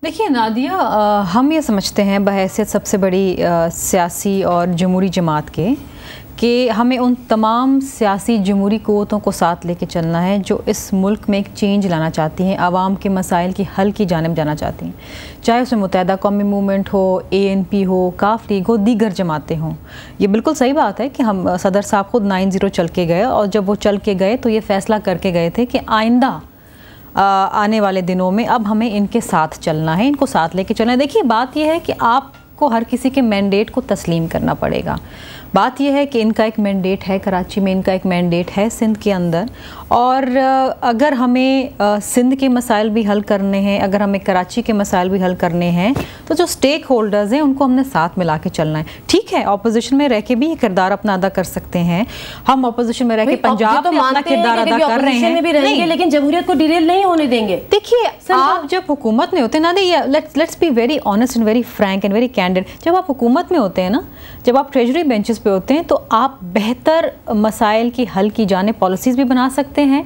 देखिए नादिया, हम ये समझते हैं बहैसियत सबसे बड़ी सियासी और जमहूरी जमात के कि हमें उन तमाम सियासी जमहूरी क़ुव्वतों को साथ लेके चलना है जो इस मुल्क में एक चेंज लाना चाहती हैं, आवाम के मसाइल की हल की जानिब जाना चाहती हैं, चाहे उसमें मुत्तहिदा कौमी मूवमेंट हो, ANP हो, काफ लीग हो, दीगर जमातें हों। ये बिल्कुल सही बात है कि हम सदर साहब खुद 9-0 चल के गए और जब वो चल के गए तो ये फ़ैसला करके गए थे कि आइंदा आने वाले दिनों में अब हमें इनके साथ चलना है, इनको साथ लेके चलना है। देखिए बात यह है कि आपको हर किसी के मैंडेट को तस्लीम करना पड़ेगा। बात यह है कि इनका एक मैंडेट है कराची में, इनका एक मैंडेट है सिंध के अंदर, और अगर हमें सिंध के मसाइल भी हल करने हैं, अगर हमें कराची के मसाइल भी हल करने हैं, तो जो स्टेक होल्डर्स हैं उनको हमने साथ मिला के चलना है। ठीक है, अपोजिशन में रह के भी ये किरदार अपना अदा कर सकते हैं। हम अपोजिशन में रह के पंजाब में अपना किरदार अदा कर रहे हैं, भी रहेंगे, लेकिन जमहूरियत को डिरेल नहीं होने देंगे। देखिए आप जब हुकूमत में होते हैं ना, let's be very honest and very Frank and very candid, जब आप हुकूमत में होते हैं ना, जब आप ट्रेजरी बेंचेस पे होते हैं तो आप बेहतर मसाइल की हल की जाने पॉलिसीज़ भी बना सकते हैं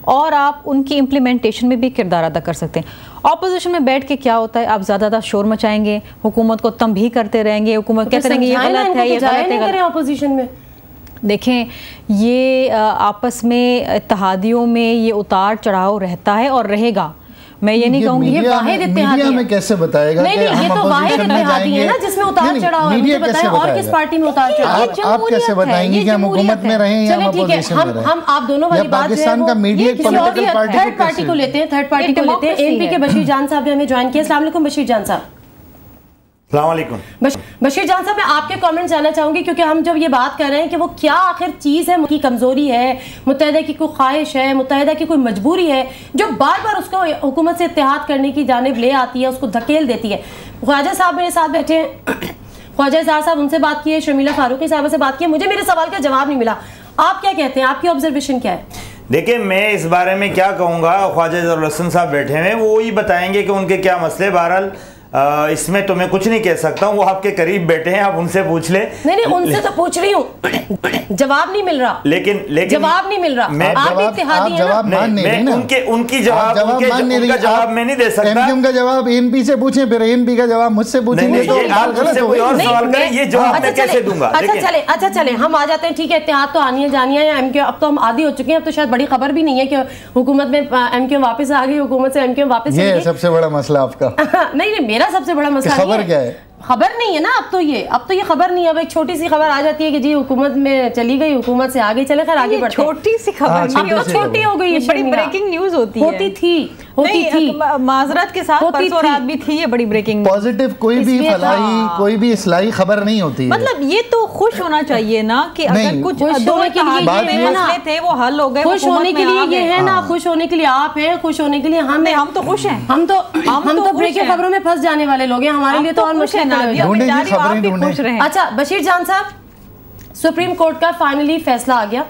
और आप उनकी इम्प्लीमेंटेशन में भी किरदार अदा कर सकते हैं। ऑपोजिशन में बैठ के क्या होता है, आप ज़्यादा शोर मचाएंगे, हुकूमत को तंबीह करते रहेंगे, हुकूमत कहते रहेंगे ये गलत है, ये गलत है। ऑपोजिशन में देखें, ये आपस में इत्तेहादियों में ये उतार चढ़ाव रहता है और रहेगा। मैं ये नहीं कहूँगी ये वाहिद इत्तेहादी है। में कैसे बताएगा नहीं, नहीं, ये तो वाहिद इत्तेहादी है ना जिसमें उतार चढ़ाव है। मुझे बताएं और किस पार्टी में उतार चढ़ाव है? आप कैसे बताएंगे कि हम हुकूमत में रहें या अपोजिशन में रहें? हम आप दोनों वाली बात पाकिस्तान का media political party third party को लेते हैं, थर्ड पार्टी को लेते हैं। ANP के बशीर जान साहब ने हमें ज्वाइन किया। अस्सलाम वालेकुम बशीर जान साहब। बशीर जान साहब, मैं आपके कमेंट जानना चाहूंगी क्योंकि हम जब ये बात कर रहे हैं कि वो क्या आखिर चीज़ है, की कमज़ोरी है, मुत्तहिदा की कोई ख्वाहिश है, मुत्तहिदा की कोई मजबूरी है जो बार बार उसको हुकूमत से इत्तेहाद करने की जानिब ले आती है, उसको धकेल देती है। ख्वाजा साहब मेरे साथ बैठे हैं, ख्वाजा साहब उनसे बात की है, शर्मिला फारूकी साहब से बात की है, मुझे मेरे सवाल का जवाब नहीं मिला। आप क्या कहते हैं, आपकी ऑब्जर्वेशन क्या है? देखिए, मैं इस बारे में क्या कहूँगा, ख्वाजा ज़फ़र साहब बैठे हैं, वो ही बताएंगे कि उनके क्या मसले। बहरहाल इसमें तो मैं कुछ नहीं कह सकता हूँ, वो आपके करीब बैठे हैं, आप उनसे पूछ ले। नहीं, उनसे तो पूछ रही हूँ, जवाब नहीं मिल रहा। लेकिन जवाब नहीं मिल रहा। आप इत्तेहादी हैं ना? उनकी जवाब मैं नहीं दे सकता। MQM का जवाब ANP से पूछें, फिर ANP का जवाब मुझसे पूछेंगे तो आप कोई और सवाल करें, ये जवाब मैं कैसे दूंगा? अच्छा चले हम आ जाते हैं। ठीक है, इत्तेहाद तो आनी है जानी है, MQM अब तो हम आदी हो चुके हैं, अब तो शायद बड़ी खबर भी नहीं है कि हुकूमत में MQM वापस आ गई, हुकूमत से MQM वापस। ये सबसे बड़ा मसला आपका। नहीं, मेरा सबसे बड़ा मसला खबर क्या है? खबर नहीं है ना, अब तो ये खबर नहीं है। अब एक छोटी सी खबर आ जाती है कि जी हुकूमत में चली गई, हुकूमत से आगे चले, खैर आगे बढ़ते। छोटी सी खबर अब तो छोटी हो गई, बड़ी ब्रेकिंग न्यूज होती थी माजरत के साथ परसों रात भी थी ये बड़ी ब्रेकिंग। पॉजिटिव कोई भी फलाही, कोई भी इस्लाही खबर नहीं होती है। मतलब ये तो खुश होना चाहिए ना कि अगर कुछ मसले थे वो हल हो गए। खुश होने के लिए ये है ना, खुश होने के लिए आप हैं, खुश होने के लिए हम तो खुश हैं। हम तो ब्रेकिंग खबरों में फंस जाने वाले लोग हैं, हमारे लिए तो और मुश्किल है। अच्छा बशीर जान साहब, सुप्रीम कोर्ट का फाइनली फैसला आ गया,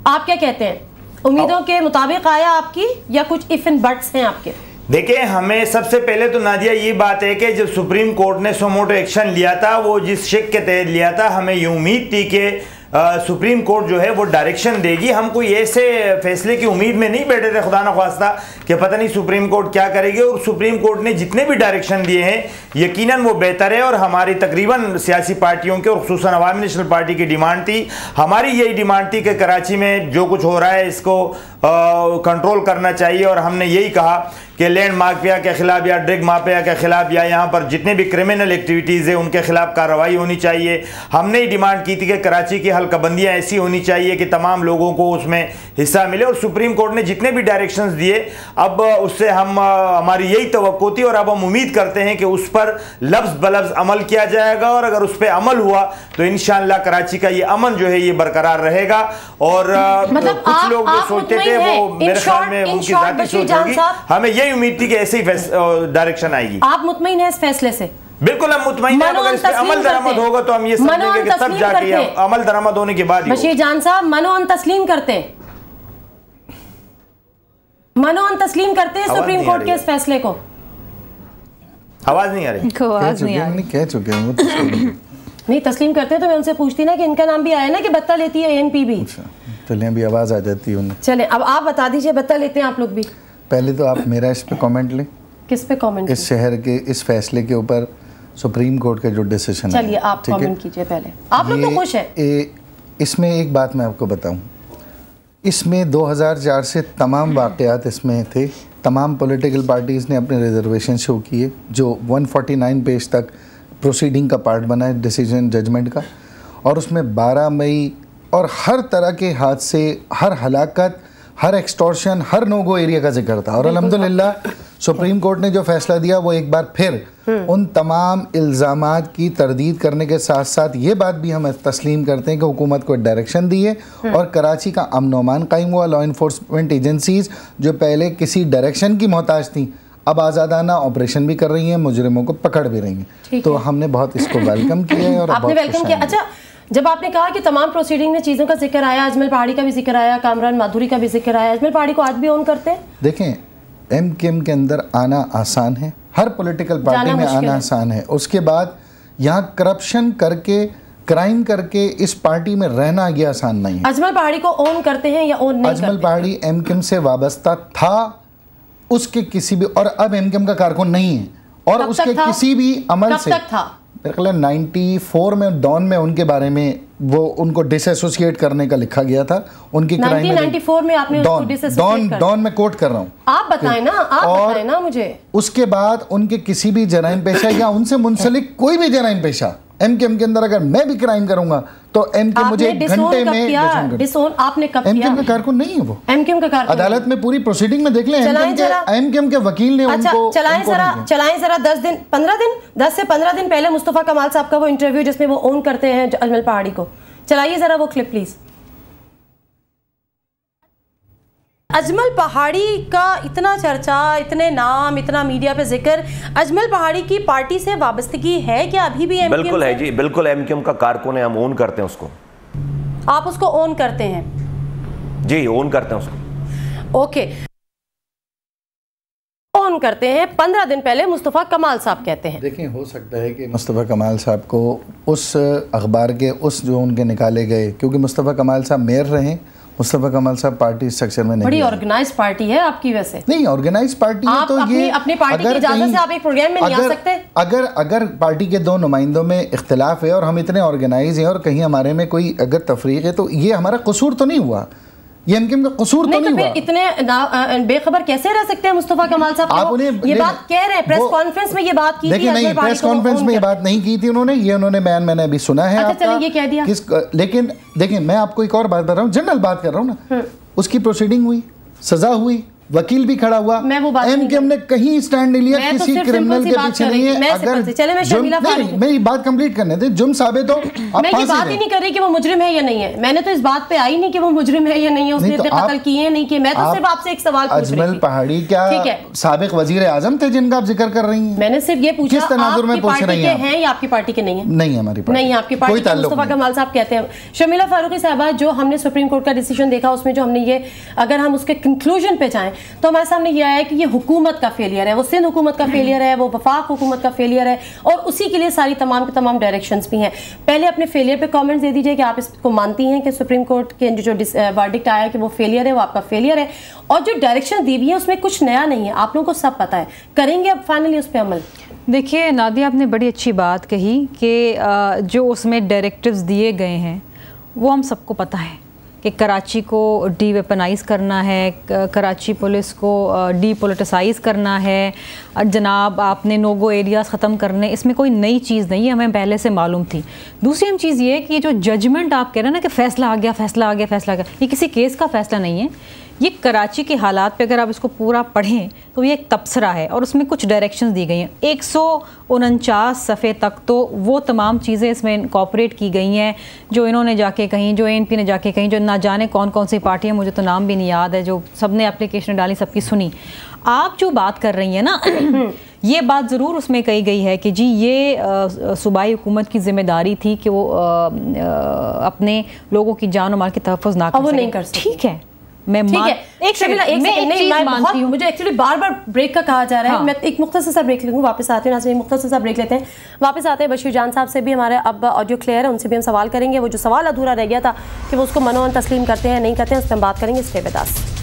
आप क्या कहते हैं? उम्मीदों के मुताबिक आया आपकी या कुछ इफ एंड बट्स हैं आपके? देखिए, हमें सबसे पहले तो नादिया ये बात है कि जब सुप्रीम कोर्ट ने सोमोटो एक्शन लिया था, वो जिस शिक के तहत लिया था, हमें ये उम्मीद थी कि सुप्रीम कोर्ट जो है वो डायरेक्शन देगी। हम कोई ऐसे फैसले की उम्मीद में नहीं बैठे थे खुदा न ख्वास्ता कि पता नहीं सुप्रीम कोर्ट क्या करेगी, और सुप्रीम कोर्ट ने जितने भी डायरेक्शन दिए हैं यकीनन वो बेहतर है। और हमारी तकरीबन सियासी पार्टियों के और खुसूसन अवामी नेशनल पार्टी की डिमांड थी, हमारी यही डिमांड थी कि कराची में जो कुछ हो रहा है इसको कंट्रोल करना चाहिए। और हमने यही कहा कि लैंड माफिया के खिलाफ या ड्रग माफिया के खिलाफ या यहाँ पर जितने भी क्रिमिनल एक्टिविटीज़ है उनके खिलाफ कार्रवाई होनी चाहिए। हमने ही डिमांड की थी कि कराची की हल्काबंदियाँ ऐसी होनी चाहिए कि तमाम लोगों को उसमें हिस्सा मिले। और सुप्रीम कोर्ट ने जितने भी डायरेक्शंस दिए, अब उससे हमारी यही तवक्को थी और अब हम उम्मीद करते हैं कि उस पर लफ्ज़ बलफ्ज़ अमल किया जाएगा। और अगर उस पर अमल हुआ तो इंशाअल्लाह कराची का ये अमन जो है ये बरकरार रहेगा। और मतलब कुछ लोग जो सोचते थे वो मेरे ख्याल में उनकी ज़ाती सोच होगी, हमें यही उम्मीद थी कि ऐसे ही डायरेक्शन आएगी। आप मुतमईन हैं इस फैसले से? बिल्कुल हम मुतमईन हैं। अगर इस पे अमल दरामद होगा तो हम ये समझेंगे कि तब जाके अमल दरामद होने के बाद बशीर जान साहब मनोअन तस्लीम करते हैं, मनोअन तस्लीम करते हैं सुप्रीम कोर्ट के इस फैसले को? आवाज नहीं आ रही, कह चुके हैं नहीं तस्लीम करते हैं। तो मैं उनसे पूछती ना कि इनका नाम भी आया ना कि बत्ता लेती है ANP भी, चलिए अभी आवाज आ जाती है उन्हें। चले अब आप बता दीजिए, बत्ता लेते हैं आप लोग भी? पहले तो आप मेरा इस पे कमेंट लें किस पे कमेंट? इस शहर के इस फैसले के ऊपर सुप्रीम कोर्ट का जो डिसीजन है। चलिए आप कमेंट कीजिए पहले। आप लोग तो खुश हैं। इसमें एक बात मैं आपको बताऊं, इसमें 2004 से तमाम वाक़यात इसमें थे, तमाम पॉलिटिकल पार्टीज़ ने अपने रिजर्वेशन शो किए, जो 149 पेज तक प्रोसीडिंग का पार्ट बना है डिसीजन जजमेंट का, और उसमें 12 मई और हर तरह के हादसे, हर हलाकत, हर एक्सटॉर्शन, हर नोगो एरिया का जिक्र था। और अल्हम्दुलिल्लाह सुप्रीम कोर्ट ने जो फैसला दिया वो एक बार फिर उन तमाम इल्ज़ामात की तरदीद करने के साथ साथ ये बात भी हम तस्लीम करते हैं कि हुकूमत को डायरेक्शन दी है और कराची का अमन व अमान कायम हुआ। लॉ इन्फोर्समेंट एजेंसीज़ जो पहले किसी डायरेक्शन की मोहताज थी अब आज़ादाना ऑपरेशन भी कर रही हैं, मुजरिमों को पकड़ भी रही हैं। तो हमने बहुत इसको वेलकम किया है और आपने वेलकम किया। अच्छा, जब आपने कहा कि तमाम प्रोसीडिंग में चीज़ों का जिक्र आया, अजमल पहाड़ी का भी जिक्र आया, कामरान माधुरी का भी जिक्र आया, अजमल पहाड़ी को आज भी ऑन करते हैं? देखें, एमकेएम के अंदर आना आसान है, हर पॉलिटिकल पार्टी में आना आसान है, उसके बाद यहाँ करप्शन करके, क्राइम करके इस पार्टी में रहना ये आसान नहीं है। अजमल पहाड़ी को ऑन करते हैं या ऑन नहीं करते? अजमल पहाड़ी एमकेएम से वाबस्ता था, उसके किसी भी, और अब एमकेएम का कारकुन नहीं है, और उसके किसी भी अमल से 94 में डॉन में उनके बारे में वो उनको डिसएसोसिएट करने का लिखा गया था। उनकी 1994 में आपने उसको डिसएसोसिएट डॉन में कोट कर रहा हूँ, आप बताएं ना, आप बताएं ना मुझे। उसके बाद उनके किसी भी जराइम पेशा या उनसे मुंसलिक कोई भी जराइम पेशा एमकेएम के अंदर अगर मैं भी क्राइम करूंगा तो एमकेएम मुझे एक घंटे में डिसोन आपने कब किया? एमकेएम का कारकुन नहीं है वो, एमकेएम का कारकुन अदालत में पूरी प्रोसीडिंग में देख लें, एमकेएम के वकील ने उनको चलाएं जरा 10 दिन 15 दिन 10 से 15 दिन पहले मुस्तफा कमाल साहब का वो इंटरव्यू जिसमें वो ऑन करते हैं अजमल पहाड़ी को, चलाइए जरा वो क्लिप प्लीज। अजमल पहाड़ी का इतना चर्चा, इतने नाम, इतना मीडिया पे जिक्र, अजमल पहाड़ी की पार्टी से वाबस्तगी है क्या अभी भी? बिल्कुल है जी, बिल्कुल एमकेएम का कारकुन है, हम ओन करते हैं उसको। आप उसको ओन करते हैं? जी ओन करते हैं उसको। ओके, ऑन करते हैं। 15 दिन पहले मुस्तफ़ा कमाल साहब कहते हैं। देखिए, हो सकता है कि मुस्तफ़ा कमाल साहब को उस अखबार के उस जो उनके निकाले गए, क्योंकि मुस्तफ़ा कमाल साहब मेयर रहे, मुस्तफ़ा कमाल साहब पार्टी स्ट्रक्चर में नहीं, बड़ी ऑर्गेनाइज पार्टी है आपकी। वैसे नहीं ऑर्गेनाइज पार्टी है तो ये अपनी पार्टी की इजाजत से आप एक प्रोग्राम में नहीं आ सकते। अगर पार्टी के दो नुमाइंदों में इख्तिलाफ है और हम इतने ऑर्गेनाइज हैं और कहीं हमारे में कोई अगर तफरीक है तो ये हमारा कसूर तो नहीं हुआ, ये एमकेएम का कसूर तो नहीं हुआ। इतने बेखबर कैसे रह सकते हैं मुस्तफा कमाल साहब? आप उन्हें ये बात कह रहे हैं, प्रेस कॉन्फ्रेंस में ये बात की थी? देखिए नहीं, प्रेस कॉन्फ्रेंस में ये बात नहीं की थी उन्होंने, ये उन्होंने बयान मैंने अभी सुना है। अच्छा चलिए, ये कह दिया। लेकिन देखिए, मैं आपको एक और बात बता रहा हूँ, जनरल बात कर रहा हूँ ना, उसकी प्रोसीडिंग हुई, सजा हुई, वकील भी खड़ा हुआ, एमकेएम ने कहीं स्टैंड नहीं लिया, किसी क्रिमिनल के पीछे नहीं है। अगर मेरी बात कंप्लीट करने दे, जुर्म साबित हो, मैं ये बात ही नहीं कर रही कि वो मुजरिम है या नहीं है, मैंने तो इस बात पे आई नहीं कि वो मुजरिम है या नहीं है, उसने कत्ल किए नहीं किए, मैं तो सिर्फ आपसे एक सवाल पूछ रही थी। अजमल पहाड़ी क्या साबिक वजीर आजम थे जिनका आप जिक्र कर रही हैं? मैंने सिर्फ ये पूछा, किस तनाजुर में पूछ रही हैं? या आपकी पार्टी के नहीं है? नहीं, हमारी पार्टी नहीं, आपकी पार्टी के मुस्तफा कमाल साहब कहते हैं। शर्मिला फारूकी साहबा, जो हमने सुप्रीम कोर्ट का डिसीजन देखा, उसमें जो हमने ये, अगर हम उसके कंक्लूजन पे जाएं तो हमारे सामने है कि ये हुकूमत का फेलियर है, वो सिंध हुकूमत का फेलियर है, वो वफाक हुकूमत का फेलियर है, और उसी के लिए सारी तमाम के तमाम डायरेक्शंस भी हैं। पहले अपने फेलियर पे कमेंट्स दे दीजिए कि आप इसको मानती हैं कि सुप्रीम कोर्ट के जो वर्डिक्ट आया कि वो फेलियर है, वो आपका फेलियर है, और जो डायरेक्शन दी हुई है उसमें कुछ नया नहीं है, आप लोगों को सब पता है, करेंगे अब फाइनली उस पर अमल? देखिए नादिया, आपने बड़ी अच्छी बात कही कि जो उसमें डायरेक्टिव्स दिए गए हैं वो हम सबको पता है कि कराची को डीवेपनाइज़ करना है, कराची पुलिस को डीपोलिटिसाइज़ करना है, जनाब आपने नोगो एरियाज़ ख़त्म करने, इसमें कोई नई चीज़ नहीं है, हमें पहले से मालूम थी। दूसरी हम चीज़ ये कि जो जजमेंट आप कह रहे हैं ना कि फ़ैसला आ गया, फ़ैसला आ गया, फ़ैसला आ गया, ये किसी केस का फ़ैसला नहीं है, ये कराची के हालात पे अगर आप इसको पूरा पढ़ें तो ये एक तबसरा है और उसमें कुछ डायरेक्शंस दी गई हैं। 149 सफ़े तक तो वो तमाम चीज़ें इसमें इनकॉर्पोरेट की गई हैं जो इन्होंने जाके कहीं, जो एनपी ने जाके कहीं, जो ना जाने कौन कौन सी पार्टियाँ, मुझे तो नाम भी नहीं याद है, जो सब ने एप्लीकेशन डाली, सबकी सुनी। आप जो बात कर रही हैं ना ये बात ज़रूर उसमें कही गई है कि जी ये सूबाई हुकूमत की जिम्मेदारी थी कि वो अपने लोगों की जान और माल की तहफ़्फ़ुज़ ना कर सके। ठीक है, मैं मुझे एक्चुअली बार बार ब्रेक का कहा जा रहा है। हाँ। मैं एक मुख्तसर सा ब्रेक लूँगी, वापस आते हैं ना, मुख्तसर सा ब्रेक लेते हैं, वापस आते हैं। बशीर जान साहब से भी हमारे अब ऑडियो क्लियर है, उनसे भी हम सवाल करेंगे। वो जो सवाल अधूरा रह गया था कि वो उसको मनोन तस्लीम करते हैं नहीं करते हैं, उस पर हम बात करेंगे। Stay with us.